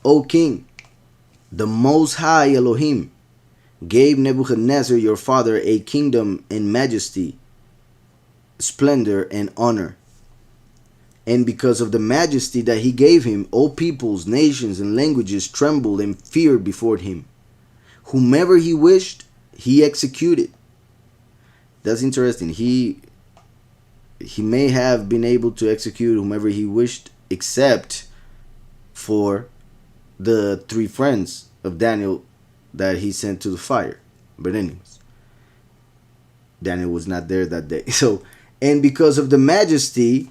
O king, the Most High Elohim gave Nebuchadnezzar your father a kingdom and majesty, splendor and honor. And because of the majesty that he gave him, all peoples, nations, and languages trembled and feared before him. Whomever he wished, he executed. That's interesting. He may have been able to execute whomever he wished, except for the 3 friends of Daniel that he sent to the fire. But anyways, Daniel was not there that day. So, and because of the majesty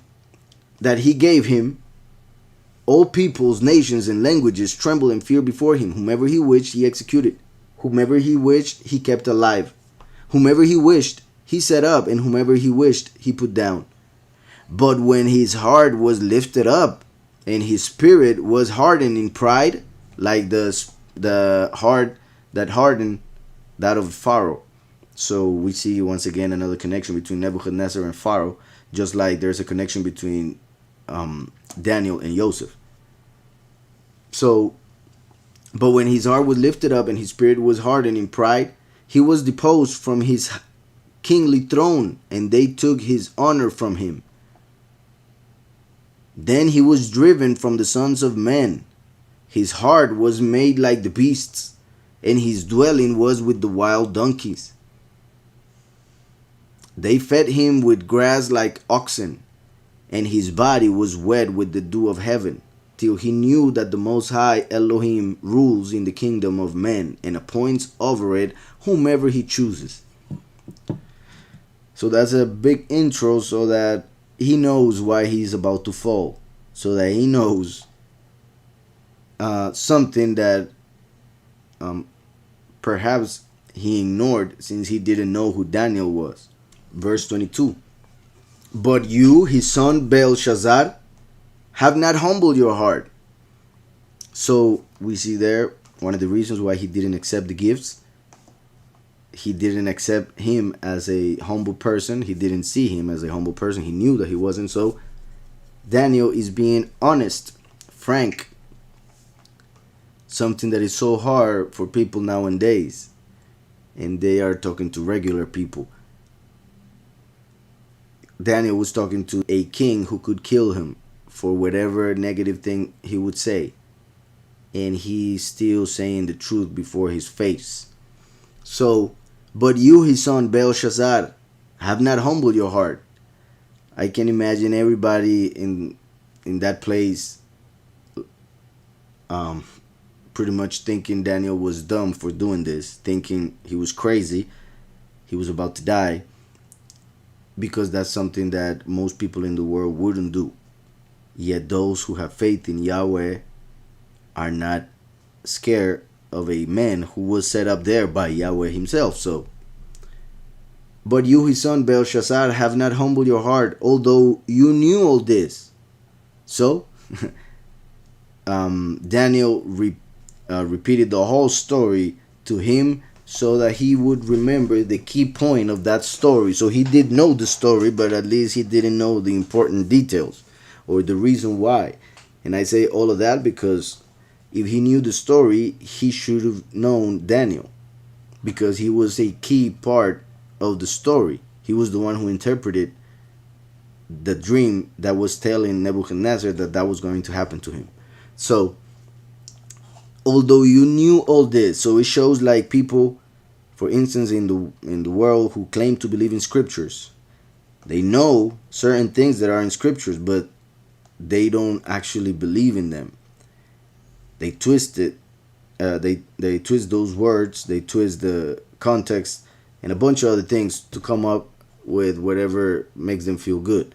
that he gave him, all peoples, nations, and languages trembled and feared before him. Whomever he wished, he executed. Whomever he wished, he kept alive. Whomever he wished, he set up, and whomever he wished, he put down. But when his heart was lifted up, and his spirit was hardened in pride, like the heart that hardened that of Pharaoh. So we see once again another connection between Nebuchadnezzar and Pharaoh, just like there's a connection between Daniel and Joseph. So, but when his heart was lifted up and his spirit was hardened in pride, he was deposed from his kingly throne, and they took his honor from him. Then he was driven from the sons of men. His heart was made like the beasts, and his dwelling was with the wild donkeys. They fed him with grass like oxen, and his body was wet with the dew of heaven, till he knew that the Most High Elohim rules in the kingdom of men and appoints over it whomever he chooses. So that's a big intro, so that he knows why he's about to fall, so that he knows something that perhaps he ignored, since he didn't know who Daniel was. Verse 22. But you, his son Belshatstsar, have not humbled your heart. So we see there one of the reasons why he didn't accept the gifts. He didn't accept him as a humble person. He didn't see him as a humble person. He knew that he wasn't. So Daniel is being honest, frank. Something that is so hard for people nowadays. And they are talking to regular people. Daniel was talking to a king who could kill him for whatever negative thing he would say. And he's still saying the truth before his face. So, but you, his son Belshatstsar, have not humbled your heart. I can imagine everybody in that place pretty much thinking Daniel was dumb for doing this, thinking he was crazy, he was about to die, because that's something that most people in the world wouldn't do. Yet those who have faith in Yahweh are not scared of a man who was set up there by Yahweh himself. So, but you, his son Belshatstsar, have not humbled your heart, although you knew all this. So, Daniel repeated the whole story to him, so that he would remember the key point of that story. So he did know the story, but at least he didn't know the important details or the reason why. And I say all of that because if he knew the story, he should have known Daniel, because he was a key part of the story. He was the one who interpreted the dream that was telling Nebuchadnezzar that was going to happen to him. So, although you knew all this, so it shows like people, for instance, in the world who claim to believe in scriptures, they know certain things that are in scriptures, but they don't actually believe in them. They twist it. They twist those words. They twist the context and a bunch of other things to come up with whatever makes them feel good,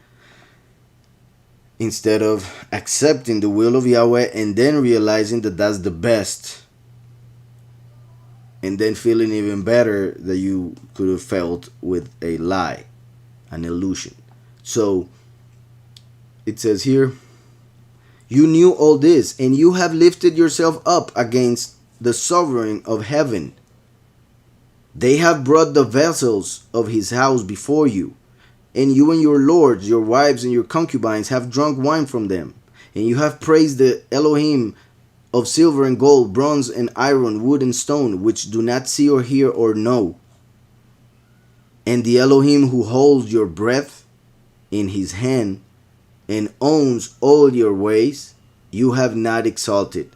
instead of accepting the will of Yahweh and then realizing that that's the best, and then feeling even better that you could have felt with a lie, an illusion. So it says here, you knew all this, and you have lifted yourself up against the sovereign of heaven. They have brought the vessels of his house before you, and you and your lords, your wives, and your concubines have drunk wine from them. And you have praised the Elohim of silver and gold, bronze and iron, wood and stone, which do not see or hear or know, and the Elohim who holds your breath in his hand and owns all your ways, you have not exalted.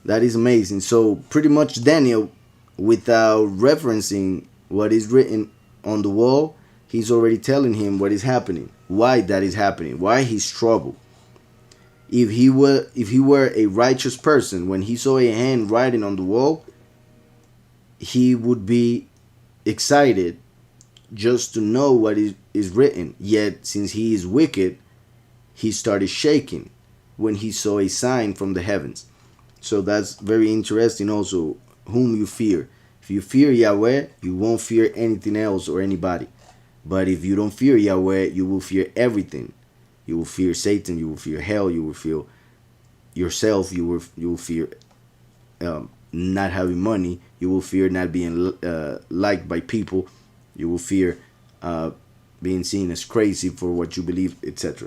That is amazing. So pretty much Daniel, without referencing what is written on the wall, he's already telling him what is happening, why that is happening, why he's troubled. If he were a righteous person, when he saw a hand writing on the wall, he would be excited just to know what is written. Yet since he is wicked, he started shaking when he saw a sign from the heavens. So that's very interesting also, whom you fear. If you fear Yahweh, you won't fear anything else or anybody. But if you don't fear Yahweh, you will fear everything. You will fear Satan, you will fear hell, you will fear yourself, you will fear not having money, you will fear not being liked by people, you will fear being seen as crazy for what you believe, etc.